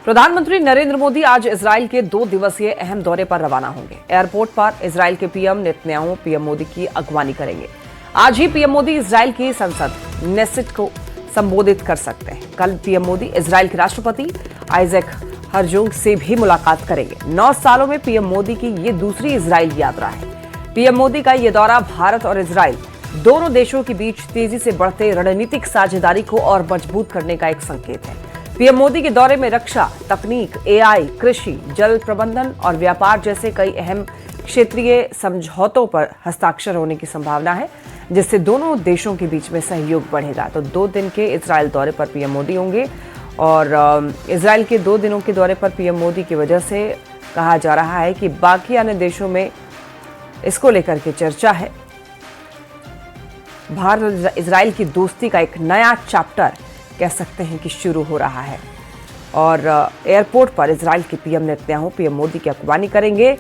प्रधानमंत्री नरेंद्र मोदी आज इजराइल के 2 दिवसीय अहम दौरे पर रवाना होंगे। एयरपोर्ट पर इजराइल के पीएम नेतन्याहू पीएम मोदी की अगवानी करेंगे। आज ही पीएम मोदी इजराइल की संसद नेसेट को संबोधित कर सकते हैं। कल पीएम मोदी इजराइल के राष्ट्रपति आइजैक हरजोग से भी मुलाकात करेंगे। 9 सालों में पीएम मोदी की ये दूसरी इजराइल यात्रा है। पीएम मोदी का ये दौरा भारत और इजराइल दोनों देशों के बीच तेजी से बढ़ते रणनीतिक साझेदारी को और मजबूत करने का एक संकेत है। पीएम मोदी के दौरे में रक्षा, तकनीक, एआई, कृषि, जल प्रबंधन और व्यापार जैसे कई अहम क्षेत्रीय समझौतों पर हस्ताक्षर होने की संभावना है, जिससे दोनों देशों के बीच में सहयोग बढ़ेगा। तो 2 दिन के इजराइल दौरे पर पीएम मोदी होंगे और इजराइल के 2 दिनों के दौरे पर पीएम मोदी की वजह से कहा जा रहा है कि बाकी अन्य देशों में इसको लेकर के चर्चा है। भारत और इजराइल की दोस्ती का एक नया चैप्टर कह सकते हैं कि शुरू हो रहा है और एयरपोर्ट पर इजराइल के पीएम नेतन्याहू पीएम मोदी की अगवानी करेंगे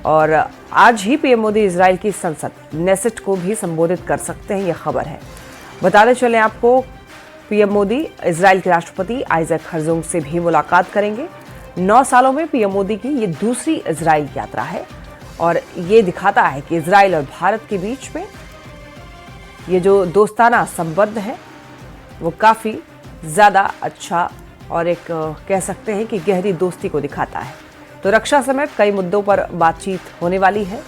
और आज ही पीएम मोदी इजराइल की संसद नेसेट को भी संबोधित कर सकते हैं, यह खबर है। बताते चलें आपको, पीएम मोदी इजराइल के राष्ट्रपति आइजैक हरजोग से भी मुलाकात करेंगे। 9 सालों में पीएम मोदी की ये दूसरी इजराइल यात्रा है और ये दिखाता है कि इजराइल और भारत के बीच में ये जो दोस्ताना संबंध है वो काफ़ी ज़्यादा अच्छा और एक कह सकते हैं कि गहरी दोस्ती को दिखाता है। तो रक्षा समेत कई मुद्दों पर बातचीत होने वाली है।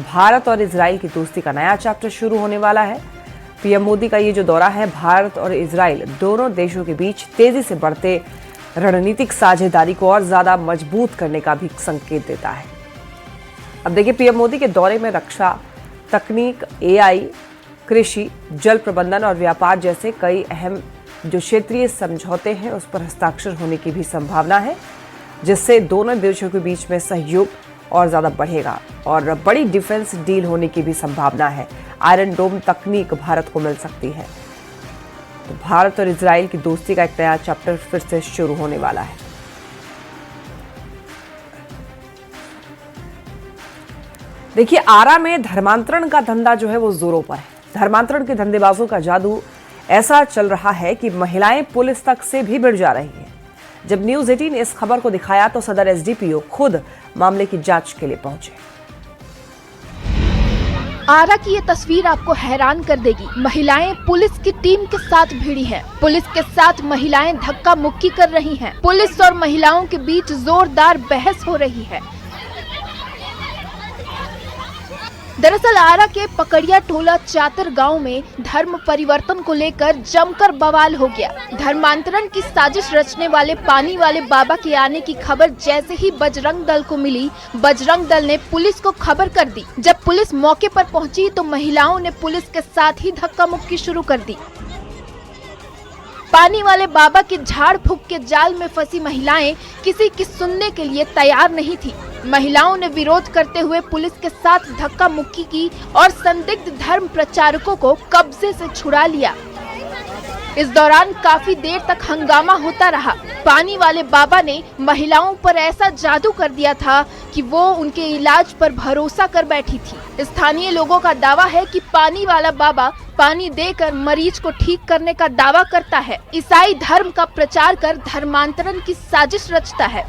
भारत और इजराइल की दोस्ती का नया चैप्टर शुरू होने वाला है। पीएम मोदी का ये जो दौरा है भारत और इजराइल दोनों देशों के बीच तेजी से बढ़ते रणनीतिक साझेदारी को और ज़्यादा मजबूत करने का भी संकेत देता है। अब देखिए, पीएम मोदी के दौरे में रक्षा, तकनीक, एआई, कृषि, जल प्रबंधन और व्यापार जैसे कई अहम जो क्षेत्रीय समझौते हैं उस पर हस्ताक्षर होने की भी संभावना है, जिससे दोनों देशों के बीच में सहयोग और ज़्यादा बढ़ेगा और बड़ी डिफेंस डील होने की भी संभावना है। आयरन डोम तकनीक भारत को मिल सकती है। तो भारत और इजराइल की दोस्ती का एक नया चैप्टर फिर से शुरू होने वाला है। देखिए, आरा में धर्मांतरण का धंधा जो है वो जोरों पर है। धर्मांतरण के धंधेबाजों का जादू ऐसा चल रहा है कि महिलाएं पुलिस तक से भी भिड़ जा रही हैं। जब न्यूज़ 18 ने इस खबर को दिखाया तो सदर एसडीपीओ खुद मामले की जांच के लिए पहुंचे। आरा की ये तस्वीर आपको हैरान कर देगी। महिलाएं पुलिस की टीम के साथ भिड़ी हैं। पुलिस के साथ महिलाएं धक्का मुक्की कर रही हैं। पुलिस और महिलाओं के बीच जोरदार बहस हो रही है। दरअसल आरा के पकड़िया टोला चातर गांव में धर्म परिवर्तन को लेकर जमकर बवाल हो गया। धर्मांतरण की साजिश रचने वाले पानी वाले बाबा के आने की खबर जैसे ही बजरंग दल को मिली, बजरंग दल ने पुलिस को खबर कर दी। जब पुलिस मौके पर पहुंची तो महिलाओं ने पुलिस के साथ ही धक्का मुक्की शुरू कर दी। पानी वाले बाबा के झाड़ फूक के जाल में फंसी महिलाएं किसी की सुनने के लिए तैयार नहीं थी। महिलाओं ने विरोध करते हुए पुलिस के साथ धक्का मुक्की की और संदिग्ध धर्म प्रचारकों को कब्जे से छुड़ा लिया। इस दौरान काफी देर तक हंगामा होता रहा। पानी वाले बाबा ने महिलाओं पर ऐसा जादू कर दिया था कि वो उनके इलाज पर भरोसा कर बैठी थी। स्थानीय लोगों का दावा है कि पानी वाला बाबा पानी देकर मरीज को ठीक करने का दावा करता है। ईसाई धर्म का प्रचार कर धर्मांतरण की साजिश रचता है।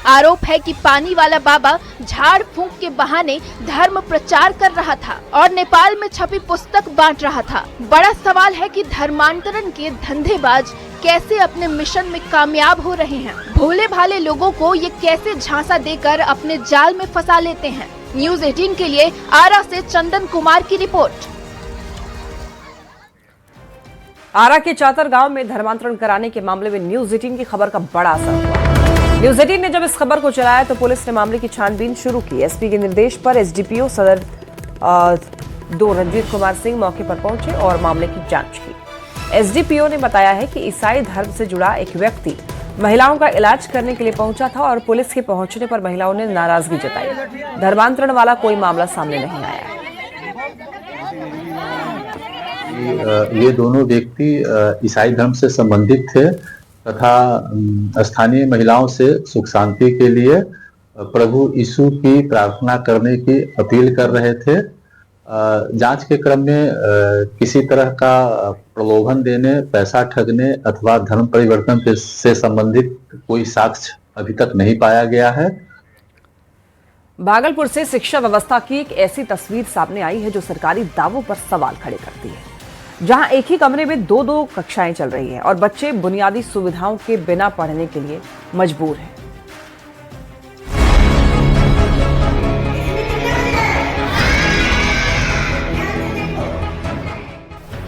आरोप है कि पानी वाला बाबा झाड़ फूंक के बहाने धर्म प्रचार कर रहा था और नेपाल में छपी पुस्तक बांट रहा था। बड़ा सवाल है कि धर्मांतरण के धंधेबाज कैसे अपने मिशन में कामयाब हो रहे हैं। भोले भाले लोगों को ये कैसे झांसा देकर अपने जाल में फंसा लेते हैं। न्यूज़ 18 के लिए आरा से चंदन कुमार की रिपोर्ट। आरा के चातर गांव में धर्मांतरण कराने के मामले में न्यूज़ 18 की खबर का बड़ा असर हुआ। न्यूज़ 18 ने जब इस खबर को चलाया तो पुलिस ने मामले की छानबीन शुरू की। एसपी के निर्देश पर एसडीपीओ सदर 2 रंजीत कुमार सिंह मौके पर पहुंचे और मामले की जांच की। एसडीपीओ ने बताया है कि ईसाई धर्म से जुड़ा एक व्यक्ति महिलाओं का इलाज करने के लिए पहुंचा था और पुलिस के पहुंचने पर महिलाओं ने नाराजगी जताई। धर्मांतरण वाला कोई मामला सामने नहीं आया। ये दोनों व्यक्ति ईसाई धर्म से संबंधित थे तथा स्थानीय महिलाओं से सुख शांति के लिए प्रभु यीशु की प्रार्थना करने की अपील कर रहे थे जांच के क्रम में किसी तरह का प्रलोभन देने, पैसा ठगने अथवा धर्म परिवर्तन से संबंधित कोई साक्ष्य अभी तक नहीं पाया गया है। भागलपुर से शिक्षा व्यवस्था की एक ऐसी तस्वीर सामने आई है जो सरकारी दावों पर सवाल खड़े करती है, जहां एक ही कमरे में दो दो कक्षाएं चल रही हैं और बच्चे बुनियादी सुविधाओं के बिना पढ़ने के लिए मजबूर हैं।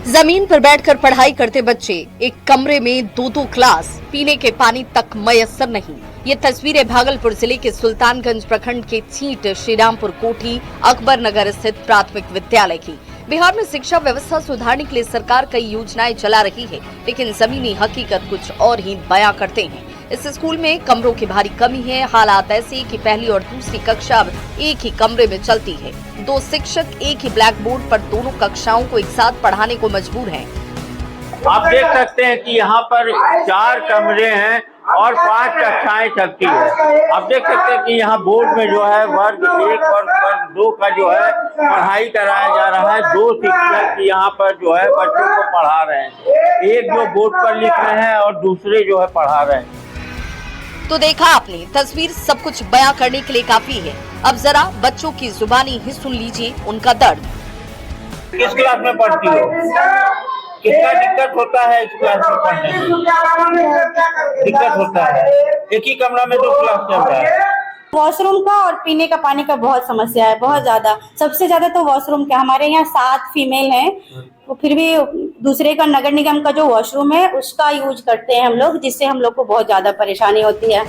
जमीन पर बैठकर पढ़ाई करते बच्चे, एक कमरे में दो दो क्लास, पीने के पानी तक मयस्सर नहीं। ये तस्वीरें भागलपुर जिले के सुल्तानगंज प्रखंड के चींट श्रीरामपुर कोठी अकबर नगर स्थित प्राथमिक विद्यालय की। बिहार में शिक्षा व्यवस्था सुधारने के लिए सरकार कई योजनाएं चला रही है, लेकिन जमीनी हकीकत कुछ और ही बयां करते हैं। इस स्कूल में कमरों की भारी कमी है। हालात ऐसे कि पहली और दूसरी कक्षा एक ही कमरे में चलती है। दो शिक्षक एक ही ब्लैक बोर्ड पर दोनों कक्षाओं को एक साथ पढ़ाने को मजबूर हैं। आप देख सकते हैं कि यहाँ पर 4 कमरे हैं और 5 कक्षाएं चलती है। आप देख सकते हैं कि यहाँ बोर्ड में जो है वर्ग 1 और वर्ग 2 का जो है पढ़ाई कराया जा रहा है। 2 शिक्षक यहाँ पर जो है बच्चों को पढ़ा रहे हैं। एक जो बोर्ड पर लिख रहे हैं और दूसरे जो है पढ़ा रहे हैं। तो देखा आपने, तस्वीर सब कुछ बयां करने के लिए काफी है। अब जरा बच्चों की जुबानी ही सुन लीजिए उनका दर्द। किस क्लास में पढ़ती हो? कितना दिक्कत होता है इस क्लास में पढ़ने में? दिक्कत होता है। एक ही कमरा में 2 क्लास चल रहा है। वॉशरूम का और पीने का पानी का बहुत समस्या है, बहुत ज्यादा। सबसे ज्यादा तो वॉशरूम का। हमारे यहाँ 7 फीमेल हैं, तो फिर भी दूसरे का नगर निगम का जो वॉशरूम है उसका यूज करते हैं हम लोग, जिससे हम लोग को बहुत ज्यादा परेशानी होती है।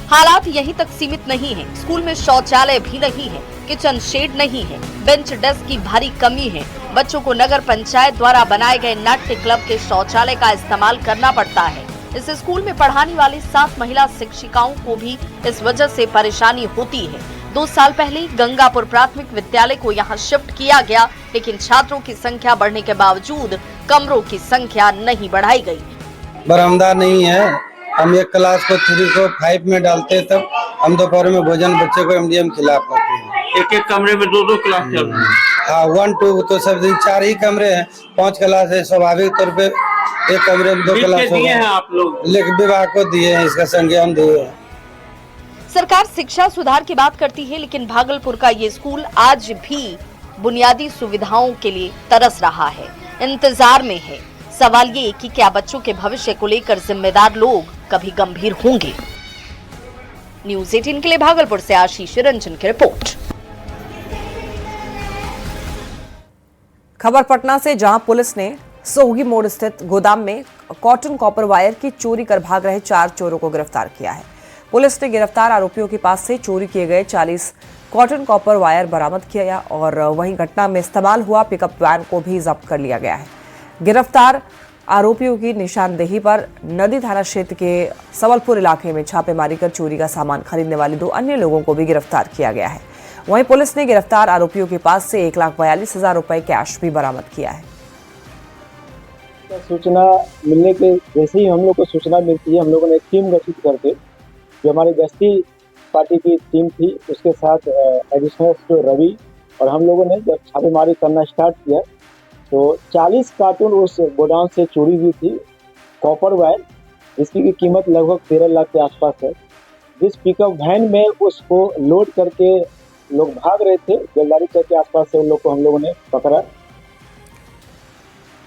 हालात यहीं तक सीमित नहीं है। स्कूल में शौचालय भी नहीं है, किचन शेड नहीं है, बेंच डेस्क की भारी कमी है। बच्चों को नगर पंचायत द्वारा बनाए गए नाट्य क्लब के शौचालय का इस्तेमाल करना पड़ता है। इस स्कूल में पढ़ाने वाली 7 महिला शिक्षिकाओं को भी इस वजह से परेशानी होती है। 2 साल पहले गंगापुर प्राथमिक विद्यालय को यहाँ शिफ्ट किया गया, लेकिन छात्रों की संख्या बढ़ने के बावजूद कमरों की संख्या नहीं बढ़ाई गई। बरामदा नहीं है। हम एक क्लास को 3 को 5 में डालते, तब हम दोपहर में भोजन बच्चे को MDM खिला पाते हैं। एक कमरे में 2 क्लास चल रही है। हाँ, 1 2 तो सब दिन 4 ही कमरे हैं, 5 क्लास है। स्वाभाविक तौर पे एक कमरे में 2 क्लास दिए हैं आप लोग, लेकिन विभाग को दिए हैं, इसका संज्ञान दिए हैं। सरकार शिक्षा सुधार की बात करती है, लेकिन भागलपुर का ये स्कूल आज भी बुनियादी सुविधाओं के लिए तरस रहा है, इंतजार में है। सवाल ये कि क्या बच्चों के भविष्य को लेकर जिम्मेदार लोग कभी गंभीर होंगे? न्यूज़ 18 के लिए भागलपुर से आशीष रंजन की रिपोर्ट। खबर पटना से, जहां पुलिस ने सोहगी मोड़ स्थित गोदाम में कॉटन कॉपर वायर की चोरी कर भाग रहे 4 चोरों को गिरफ्तार किया है। पुलिस ने गिरफ्तार आरोपियों के पास से चोरी किए गए 40 कॉटन कॉपर वायर बरामद किया और वहीं घटना में इस्तेमाल हुआ पिकअप वैन को भी जब्त कर लिया गया है। गिरफ्तार आरोपियों की निशानदेही पर नदी थाना क्षेत्र के सबलपुर इलाके में छापेमारी कर चोरी का सामान खरीदने वाले 2 अन्य लोगों को भी गिरफ्तार किया गया है। वहीं पुलिस ने गिरफ्तार आरोपियों के पास से 1,42,000 रुपए कैश भी बरामद किया है। सूचना मिलने के जैसे ही हम लोग को सूचना मिलती है, हम लोगों ने एक टीम गठित करके, जो हमारी गश्ती पार्टी की टीम थी, उसके साथ एडिशनल जो रवि और हम लोगों ने जब छापेमारी करना स्टार्ट किया तो 40 कार्टून उस गोडाउन से चोरी हुई थी कॉपर वायर, जिसकी की कीमत लगभग 13 लाख के आसपास है। जिस पिकअप वैन में उसको लोड करके लोग भाग रहे थे, बेलदारी चौक के आसपास से उन लोग को हम लोगों ने पकड़ा।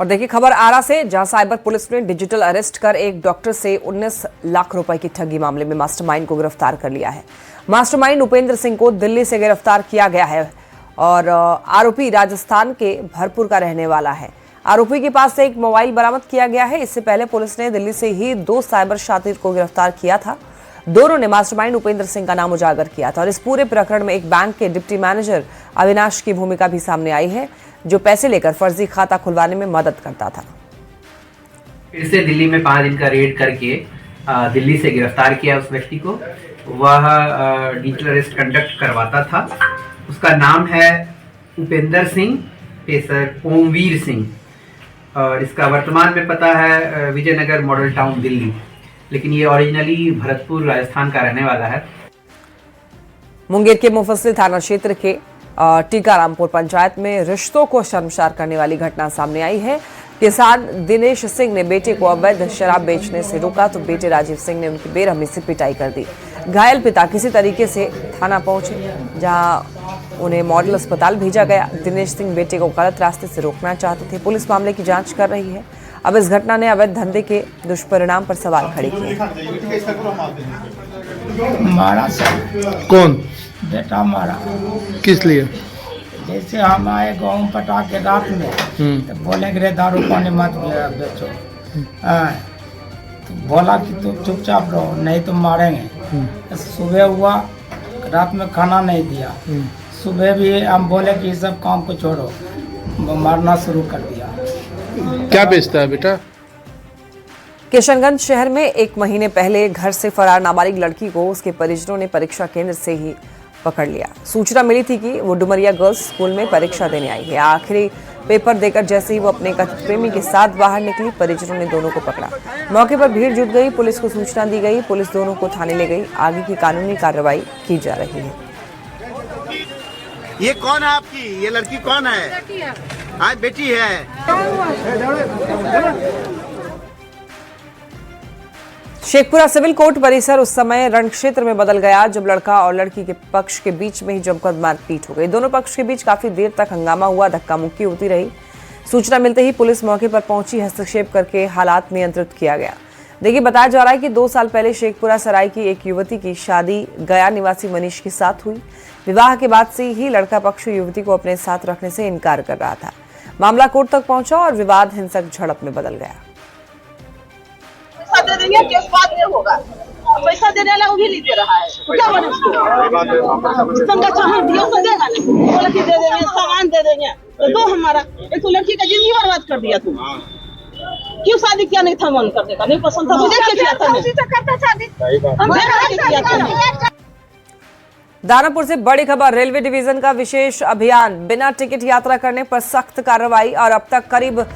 और देखिए खबर आरा से, जहां साइबर पुलिस ने डिजिटल अरेस्ट कर एक डॉक्टर से 19 लाख रुपए की ठगी मामले में मास्टरमाइंड को गिरफ्तार कर लिया है। मास्टरमाइंड उपेंद्र सिंह को दिल्ली से गिरफ्तार किया गया है और आरोपी राजस्थान के भरतपुर का रहने वाला है। आरोपी के पास से एक मोबाइल बरामद किया गया है। इससे पहले पुलिस ने दिल्ली से ही 2 साइबर शातिर को गिरफ्तार किया था। दोनों ने मास्टरमाइंड उपेंद्र सिंह का नाम उजागर किया था और इस पूरे प्रकरण में एक बैंक के डिप्टी मैनेजर अविनाश की भूमिका भी सामने आई है, जो पैसे लेकर फर्जी खाता खुलवाने में मदद करता था। फिर से दिल्ली में 5 दिन का रेड करके दिल्ली से गिरफ्तार किया उस व्यक्ति को। वह डिजिटल अरेस्ट कंडक्ट करवाता था। उसका नाम है उपेंद्र सिंह, पेशर ओमवीर सिंह और इसका वर्तमान में पता है विजयनगर मॉडल टाउन दिल्ली, लेकिन ये ओरिजिनली भरतपुर राजस्थान का रहने वाला है। मुंगेर के मुफस्सिल थाना क्षेत्र के टीकारामपुर पंचायत में रिश्तों को शर्मसार करने वाली घटना सामने आई है। किसान दिनेश सिंह ने बेटे को अवैध शराब बेचने से रोका तो बेटे राजीव सिंह ने उनकी बेरहमी से पिटाई कर दी। घायल पिता किसी तरीके से थाना पहुंचे, जहां उन्हें मॉडल अस्पताल भेजा गया। दिनेश सिंह बेटे को गलत रास्ते से रोकना चाहते थे। पुलिस मामले की जांच कर रही है। अब इस घटना ने अवैध धंधे के दुष्परिणाम पर सवाल खड़े किए। मारा सर। कौन? बेटा मारा। किस लिए? जैसे हम आए गेहूँ पटा के रात में तो बोले कि रे दारू पानी मत बेचो। तो बोला कि तुम चुपचाप रहो नहीं तो मारेंगे। सुबह हुआ, रात में खाना नहीं दिया। सुबह भी हम बोले कि सब काम को छोड़ो, मारना शुरू कर दिया। क्या बेचता है बेटा? किशनगंज शहर में 1 महीने पहले घर से फरार नाबालिग लड़की को उसके परिजनों ने परीक्षा केंद्र से ही पकड़ लिया। सूचना मिली थी कि वो डुमरिया गर्ल्स स्कूल में परीक्षा देने आई है। आखिरी पेपर देकर जैसे ही वो अपने कथित प्रेमी के साथ बाहर निकली, परिजनों ने दोनों को पकड़ा। मौके पर भीड़ जुट गई। पुलिस को सूचना दी गई। पुलिस दोनों को थाने ले गई। आगे की कानूनी कार्रवाई की जा रही है। ये कौन है आपकी? ये लड़की कौन है? आज बेटी है। शेखपुरा सिविल कोर्ट परिसर उस समय रण क्षेत्र में बदल गया जब लड़का और लड़की के पक्ष के बीच में ही जमकर मारपीट हो गई। दोनों पक्ष के बीच काफी देर तक हंगामा हुआ, धक्का मुक्की होती रही। सूचना मिलते ही पुलिस मौके पर पहुंची। हस्तक्षेप करके हालात नियंत्रित किया गया। देखिए, बताया जा रहा है कि 2 साल पहले शेखपुरा सराय की एक युवती की शादी गया निवासी मनीष के साथ हुई। विवाह के बाद से ही लड़का पक्ष युवती को अपने साथ रखने से इनकार कर रहा था। मामला कोर्ट तक पहुंचा और विवाद हिंसक झड़प में बदल गया। पैसा दे देंगे, केस बाद में होगा। पैसा देने वाला वो भी नहीं दे रहा है, क्या बने उसको? संगा चाहे दियो तो देगा नहीं, बोला कि दे देंगे, सामान दे देंगे। तो दो हमारा एक तो लड़की का जिंदगी बर्बाद कर दिया तुम। क्यों शादी किया नहीं था? मन करने का नहीं पसंद था, मुझे क्या किया था? उसी से करता शादी, हम किया था। दानापुर से बड़ी खबर। रेलवे डिवीजन का विशेष अभियान, बिना टिकट यात्रा करने पर सख्त कार्रवाई और अब तक करीब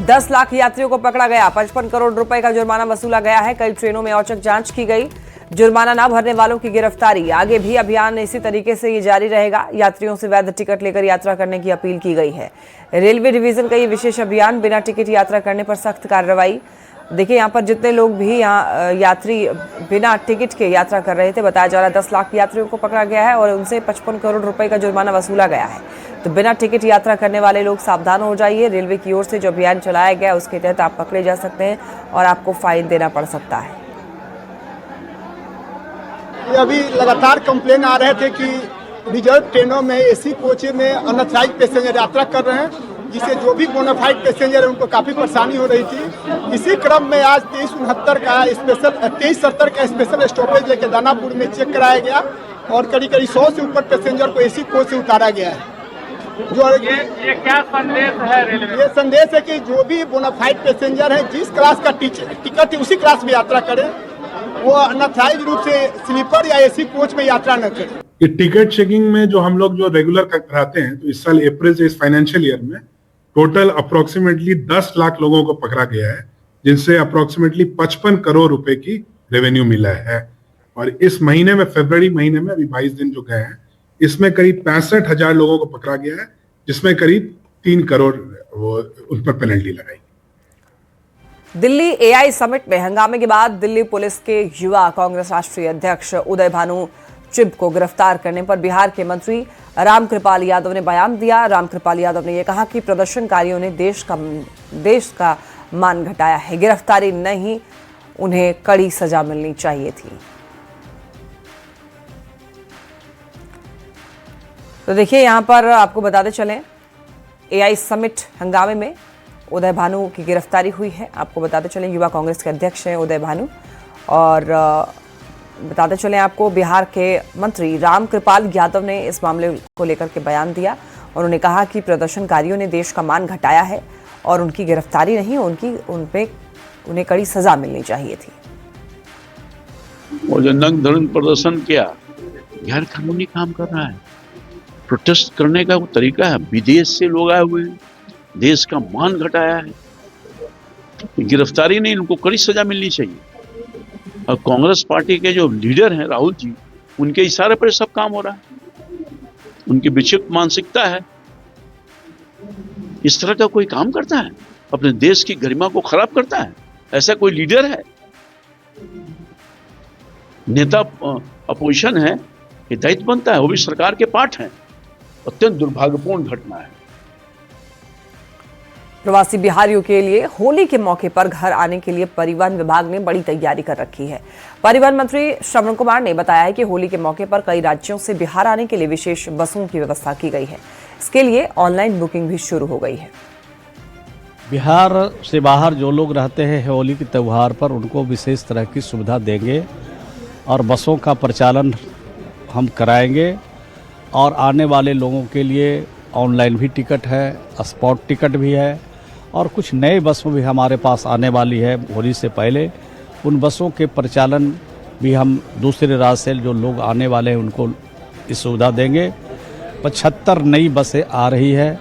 10 लाख यात्रियों को पकड़ा गया। 55 करोड़ रुपए का जुर्माना वसूला गया है। कई ट्रेनों में औचक जांच की गई। जुर्माना न भरने वालों की गिरफ्तारी। आगे भी अभियान इसी तरीके से ये जारी रहेगा। यात्रियों से वैध टिकट लेकर यात्रा करने की अपील की गई है। रेलवे डिवीजन का ये विशेष अभियान, बिना टिकट यात्रा करने पर सख्त कार्रवाई। देखिए, यहाँ पर जितने लोग भी यहाँ यात्री बिना टिकट के यात्रा कर रहे थे, बताया जा रहा है 10 लाख यात्रियों को पकड़ा गया है और उनसे 55 करोड़ रुपए का जुर्माना वसूला गया है। तो बिना टिकट यात्रा करने वाले लोग सावधान हो जाइए। रेलवे की ओर से जो अभियान चलाया गया उसके तहत आप पकड़े जा सकते हैं और आपको फाइन देना पड़ सकता है। अभी लगातार कंप्लेन आ रहे थे कि रिजर्व ट्रेनों में एसी कोच में अनऑथराइज्ड पैसेंजर यात्रा कर रहे हैं, जिससे जो भी बोनाफाइड पैसेंजर है उनको काफ़ी परेशानी हो रही थी। इसी क्रम में आज 2370 का स्पेशल स्टॉपेज लेके दानापुर में चेक कराया गया और करीब 100 से ऊपर पैसेंजर को एसी कोच से उतारा गया है। जो ये क्या संदेश है रेलवे? ये संदेश है कि जो भी बोनाफाइड पैसेंजर है, जिस क्लास का टिकट है उसी क्लास में यात्रा करें, वो अनऑथराइज्ड रूप से स्लीपर या एसी कोच में यात्रा न करें। ये टिकट चेकिंग में जो हम लोग जो रेगुलर कराते हैं, तो इस साल अप्रैल से इस फाइनेंशियल ईयर में टोटल अप्रोक्सीमेटली 10 लाख लोगों को पकड़ा गया है, जिनसे अप्रोक्सीमेटली 55 करोड़ रुपए की रेवेन्यू मिला है। और इस महीने में, फरवरी महीने में, अभी 22 दिन जो गए हैं, इसमें करीब 65,000 लोगों को पकड़ा गया है, जिसमें करीब 3 करोड़ वो उन पर पेनल्टी लगाई। दिल्ली एआई समिट में हंगामे के बाद दिल्ली पुलिस के युवा कांग्रेस राष्ट्रीय अध्यक्ष उदय भानु चिब को गिरफ्तार करने पर बिहार के मंत्री रामकृपाल यादव ने बयान दिया। रामकृपाल यादव ने यह कहा कि प्रदर्शनकारियों ने देश का मान घटाया है। गिरफ्तारी नहीं, उन्हें कड़ी सजा मिलनी चाहिए थी। तो देखिए, यहां पर आपको बताते चलें, एआई समिट हंगामे में उदय भानु की गिरफ्तारी हुई है। आपको बताते चलें, युवा कांग्रेस के अध्यक्ष हैं उदय भानु। और बताते चलें आपको, बिहार के मंत्री रामकृपाल यादव ने इस मामले को लेकर के बयान दिया। उन्होंने कहा कि प्रदर्शनकारियों ने देश का मान घटाया है और उनकी गिरफ्तारी नहीं, उन्हें कड़ी सजा मिलनी चाहिए थी। और जो नंग धड़ंग प्रदर्शन किया, गैर कानूनी काम कर रहा है। प्रोटेस्ट करने का वो तरीका है, विदेश से लोग आए हुए हैं, देश का मान घटाया है, गिरफ्तारी नहीं, उनको कड़ी सजा मिलनी चाहिए। और कांग्रेस पार्टी के जो लीडर हैं राहुल जी, उनके इशारे पर सब काम हो रहा है। उनकी विक्षिप्त मानसिकता है। इस तरह का कोई काम करता है, अपने देश की गरिमा को खराब करता है? ऐसा कोई लीडर है? नेता अपोजिशन है, ये दायित्व बनता है, वो भी सरकार के पार्ट हैं। अत्यंत दुर्भाग्यपूर्ण घटना है। प्रवासी बिहारियों के लिए होली के मौके पर घर आने के लिए परिवहन विभाग ने बड़ी तैयारी कर रखी है। परिवहन मंत्री श्रवण कुमार ने बताया है कि होली के मौके पर कई राज्यों से बिहार आने के लिए विशेष बसों की व्यवस्था की गई है। इसके लिए ऑनलाइन बुकिंग भी शुरू हो गई है। बिहार से बाहर जो लोग रहते हैं होली के त्यौहार पर, उनको विशेष तरह की सुविधा देंगे और बसों का प्रचालन हम कराएंगे। और आने वाले लोगों के लिए ऑनलाइन भी टिकट है, स्पॉट टिकट भी है, और कुछ नए बसों भी हमारे पास आने वाली है होली से पहले। उन बसों के प्रचालन भी हम दूसरे राज्य से जो लोग आने वाले हैं उनको इस सुविधा देंगे। 75 नई बसें आ रही है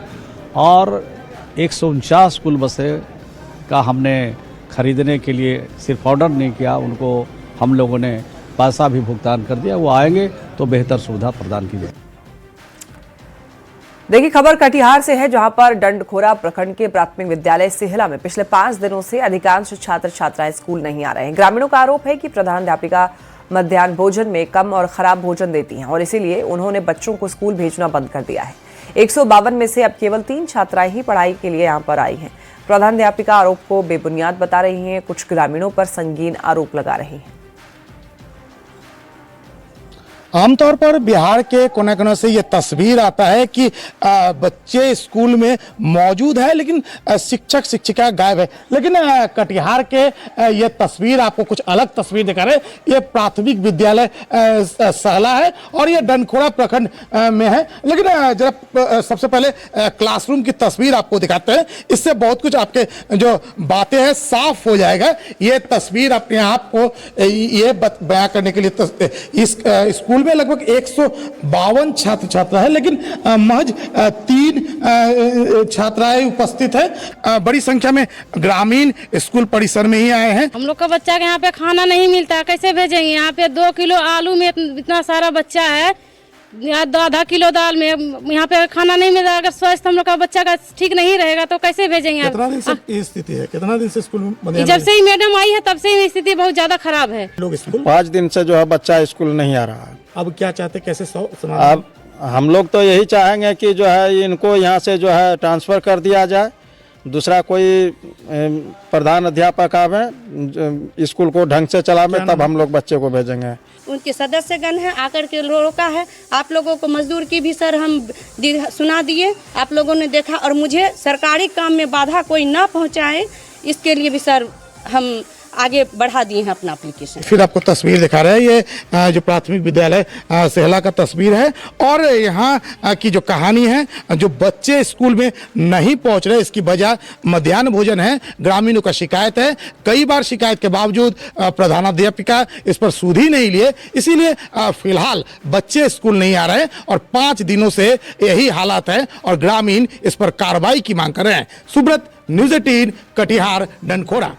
और 149 कुल बसें का हमने खरीदने के लिए सिर्फ ऑर्डर नहीं किया, उनको हम लोगों ने पैसा भी भुगतान कर दिया। वो आएंगे तो बेहतर सुविधा प्रदान की जाएगी। देखिए, खबर कटिहार से है, जहां पर डंडखोरा प्रखंड के प्राथमिक विद्यालय सिहला में पिछले 5 दिनों से अधिकांश छात्र छात्राएं स्कूल नहीं आ रहे हैं। ग्रामीणों का आरोप है कि प्रधानाध्यापिका मध्याह्न भोजन में कम और खराब भोजन देती हैं और इसीलिए उन्होंने बच्चों को स्कूल भेजना बंद कर दिया है। 152 में से अब केवल 3 छात्राएं ही पढ़ाई के लिए यहां पर आई हैं। प्रधानाध्यापिका आरोप को बेबुनियाद बता रही हैं, कुछ ग्रामीणों पर संगीन आरोप लगा रही हैं। आमतौर पर बिहार के कोने कोने से ये तस्वीर आता है कि बच्चे स्कूल में मौजूद है लेकिन शिक्षक शिक्षिका गायब है। लेकिन कटिहार के ये तस्वीर आपको कुछ अलग तस्वीर दिखा रहे हैं। ये प्राथमिक विद्यालय सहला है और ये डंडखोरा प्रखंड में है। लेकिन जरा सबसे पहले क्लासरूम की तस्वीर आपको दिखाते हैं, इससे बहुत कुछ आपके जो बातें हैं साफ हो जाएगा। ये तस्वीर अपने आप को ये बयां करने के लिए इस स्कूल में लगभग 152 छात्र छात्रा है, लेकिन महज 3 छात्राएं उपस्थित है। बड़ी संख्या में ग्रामीण स्कूल परिसर में ही आए हैं। हम लोग का बच्चा के यहाँ पे खाना नहीं मिलता, कैसे भेजेंगे? यहाँ पे 2 किलो आलू में इतना सारा बच्चा है, आधा किलो दाल में यहाँ पे खाना नहीं मिल रहा। अगर स्वास्थ्य हम लोग का बच्चा का ठीक नहीं रहेगा तो कैसे भेजेंगे? कितना दिन से ये स्थिति है? कितना दिन से स्कूल में? जब से ही मैडम आई है तब से ही स्थिति बहुत ज्यादा खराब है। लोग स्कूल 5 दिन से जो है बच्चा स्कूल नहीं आ रहा है। अब क्या चाहते, कैसे अब हम लोग तो यही चाहेंगे कि जो है इनको यहाँ से जो है ट्रांसफर कर दिया जाए, दूसरा कोई प्रधान अध्यापक आवे, स्कूल को ढंग से चलावे, तब हम लोग बच्चे को भेजेंगे। उनके सदस्यगण हैं, आकर के रोका है। आप लोगों को मजदूर की भी सर हम सुना दिए, आप लोगों ने देखा, और मुझे सरकारी काम में बाधा कोई ना पहुंचाए इसके लिए भी सर हम आगे बढ़ा दिए हैं अपना एप्लीकेशन। फिर आपको तस्वीर दिखा रहे हैं, ये जो प्राथमिक विद्यालय सेहला का तस्वीर है और यहाँ की जो कहानी है, जो बच्चे स्कूल में नहीं पहुँच रहे, इसकी वजह मध्याह्न भोजन है। ग्रामीणों का शिकायत है, कई बार शिकायत के बावजूद प्रधानाध्यापिका इस पर सुध ही नहीं लिए, इसीलिए फिलहाल बच्चे स्कूल नहीं आ रहे और 5 दिनों से यही हालात है और ग्रामीण इस पर कार्रवाई की मांग कर रहे हैं। सुब्रत, न्यूज़ 18, कटिहार, डंडखोरा।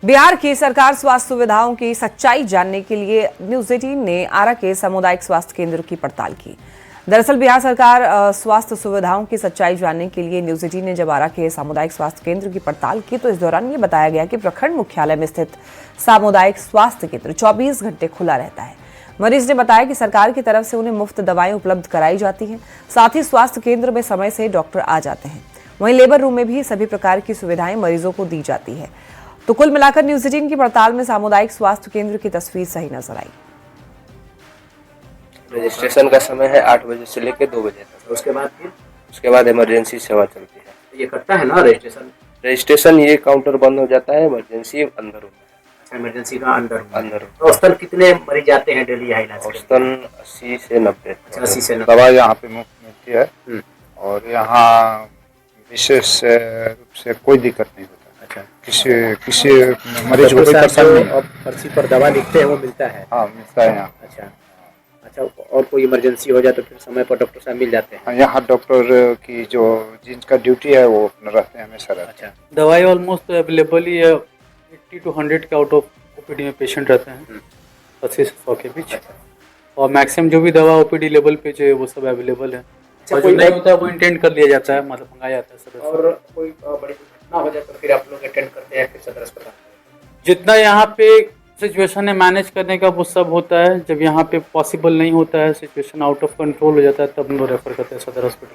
बिहार की सरकार स्वास्थ्य सुविधाओं की सच्चाई जानने के लिए न्यूज़ 18 ने आरा के सामुदायिक स्वास्थ्य केंद्र की पड़ताल की। दरअसल बिहार सरकार स्वास्थ्य सुविधाओं की सच्चाई जानने के लिए न्यूज़ 18 ने जब आरा के सामुदायिक स्वास्थ्य केंद्र की पड़ताल की तो इस दौरान ये बताया गया कि प्रखंड मुख्यालय में स्थित सामुदायिक स्वास्थ्य केंद्र 24 घंटे खुला रहता है। मरीज ने बताया कि सरकार की तरफ से उन्हें मुफ्त दवाएं उपलब्ध कराई जाती हैं, साथ ही स्वास्थ्य केंद्र में समय से डॉक्टर आ जाते हैं। वहीं लेबर रूम में भी सभी प्रकार की सुविधाएं मरीजों को दी जाती है। तो कुल मिलाकर न्यूज़ 18 की पड़ताल में सामुदायिक स्वास्थ्य केंद्र की तस्वीर सही नजर आई। रजिस्ट्रेशन का समय है 8 बजे से लेकर 2 बजे तक। उसके बाद इमरजेंसी सेवा चलती है। ये करता है ना रजिस्ट्रेशन ये काउंटर बंद हो जाता है, इमरजेंसी अंदर होता है। इमरजेंसी का अंदर तो औसतन कितने मरीज आते हैं डेली यहाँ इलाज? औसतन 80 से 90। 80 से 90 दवा यहाँ पे मुफ्त मिलती है और यहाँ विशेष रूप से कोई दिक्कत नहीं होता। किसी मरीज को कोई परेशानी नहीं। पर्ची पर दवा लिखते हैं वो मिलता है? हाँ, मिलता है यहाँ। अच्छा, और कोई इमरजेंसी हो जाए तो फिर समय पर डॉक्टर साहब मिल जाते हैं? यहाँ डॉक्टर की जो जिनका ड्यूटी है वो रहते हैं हमेशा रहते हैं। दवाई ऑलमोस्ट अवेलेबल ही है। 80 to 100 के आउट ऑफ ओपीडी में पेशेंट रहते हैं, 80 से 100 के बीच। और मैक्सिमम जो भी दवा ओपीडी लेवल पे जो है वो सब अवेलेबल है। और जो नहीं होता है वो इंटेंड कर लिया जाता है, मतलब मंगाया जाता है सदर। और कोई बड़ी घटना हो जाए तो फिर आप लोग अटेंड करते हैं फिर सदर अस्पताल? जितना यहाँ पे सिचुएशन है मैनेज करने का वो सब होता है। जब यहाँ पे पॉसिबल नहीं होता है, सिचुएशन आउट ऑफ कंट्रोल हो जाता है, तब हम लोग रेफर करते हैं सदर हॉस्पिटल।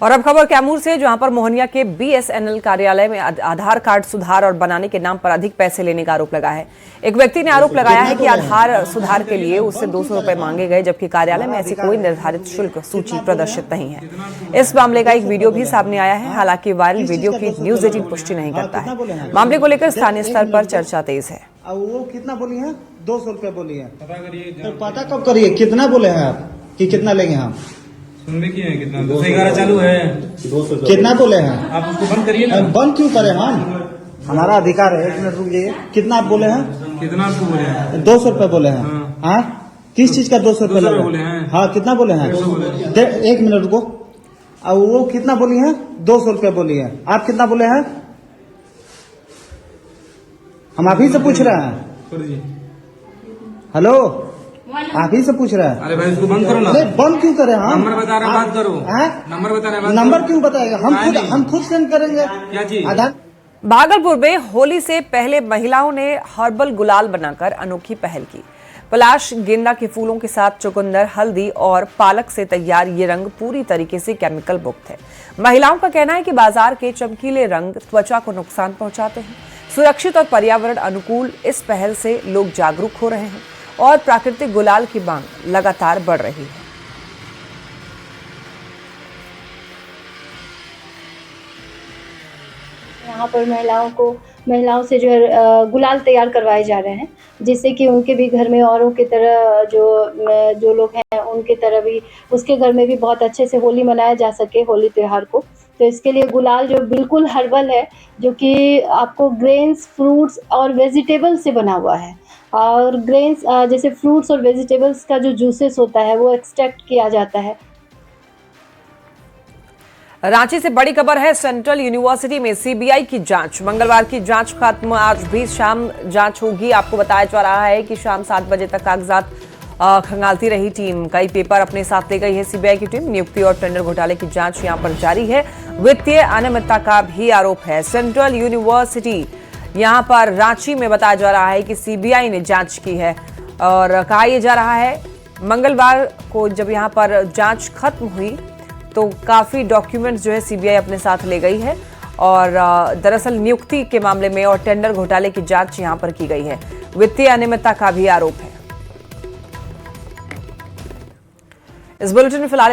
और अब खबर कैमूर से, जहां पर मोहनिया के बीएसएनएल कार्यालय में आधार कार्ड सुधार और बनाने के नाम पर अधिक पैसे लेने का आरोप लगा है। एक व्यक्ति ने आरोप लगाया है कि आधार सुधार के लिए उससे 200 रुपए मांगे गए, जबकि कार्यालय में ऐसी कोई निर्धारित शुल्क सूची प्रदर्शित नहीं है। इस मामले का एक वीडियो भी सामने आया है। हालांकि वायरल वीडियो की न्यूज़ 18 पुष्टि नहीं करता है। मामले को लेकर स्थानीय स्तर पर चर्चा तेज है। वो कितना बोली है? 200 रुपए बोली है। पता कब करिए कितना बोले हैं आप कि कितना लेंगे हम? सुनने की है कितना? 211 चालू है। 200 कितना बोले हैं आप? उसको बंद करिए ना। बंद क्यों करें हम? हमारा अधिकार है। 1 मिनट रुक जाइए। कितना आप बोले हैं? कितना आपको बोले हैं? 200 रुपए बोले हैं। हाँ, किस चीज का 200 रुपए बोले हैं? हाँ, कितना बोले हैं? 1 मिनट रुको। अब वो कितना बोली है? 200 रुपए बोली है। आप कितना बोले हैं? हम आप ही से पूछ रहे हैं। हेलो, आप ही से पूछ रहे हैं। अरे भाई उसको बंद करो ना। नहीं, बंद क्यों करें हम? नंबर बता रहे बात करो। नंबर बता रहे नंबर क्यों बताएगा? हम खुद सेंड करेंगे। क्या चीज? आधार। भागलपुर में होली से पहले महिलाओं ने हर्बल गुलाल बनाकर अनोखी पहल की। पलाश, गेंदा के फूलों के साथ चुकंदर, हल्दी और पालक से तैयार ये रंग पूरी तरीके से केमिकल मुक्त है। महिलाओं का कहना है कि बाजार के चमकीले रंग त्वचा को नुकसान पहुंचाते हैं। सुरक्षित और पर्यावरण अनुकूल इस पहल से लोग जागरूक हो रहे हैं और प्राकृतिक गुलाल की मांग लगातार बढ़ रही है। यहाँ पर महिलाओं से जो है गुलाल तैयार करवाए जा रहे हैं, जिससे कि उनके भी घर में औरों की तरह जो लोग हैं उनके तरह भी उसके घर में भी बहुत अच्छे से होली मनाया जा सके, होली त्यौहार को। तो इसके लिए गुलाल जो बिल्कुल हर्बल है, जो कि आपको ग्रेन्स, फ्रूट्स और वेजिटेबल्स से बना हुआ है। और ग्रेन्स जैसे फ्रूट्स और वेजिटेबल्स का जो जूसेस होता है वो एक्सट्रैक्ट किया जाता है। रांची से बड़ी खबर है, सेंट्रल यूनिवर्सिटी में सीबीआई की जांच। मंगलवार की जांच खत्म, आज भी शाम जांच होगी। आपको बताया जा रहा है कि शाम 7 बजे तक कागजात खंगालती रही टीम। कई पेपर अपने साथ ले गई है सीबीआई की टीम। नियुक्ति और टेंडर घोटाले की जांच यहां पर जारी है। वित्तीय अनियमितता का भी आरोप है। सेंट्रल यूनिवर्सिटी यहां पर रांची में बताया जा रहा है कि सीबीआई ने जांच की है और कहा यह जा रहा है मंगलवार को जब यहां पर जांच खत्म हुई तो काफी डॉक्यूमेंट्स जो है सीबीआई अपने साथ ले गई है और दरअसल नियुक्ति के मामले में और टेंडर घोटाले की जांच यहां पर की गई है। वित्तीय अनियमितता का भी आरोप है। इस बुलेटिन में फिलहाल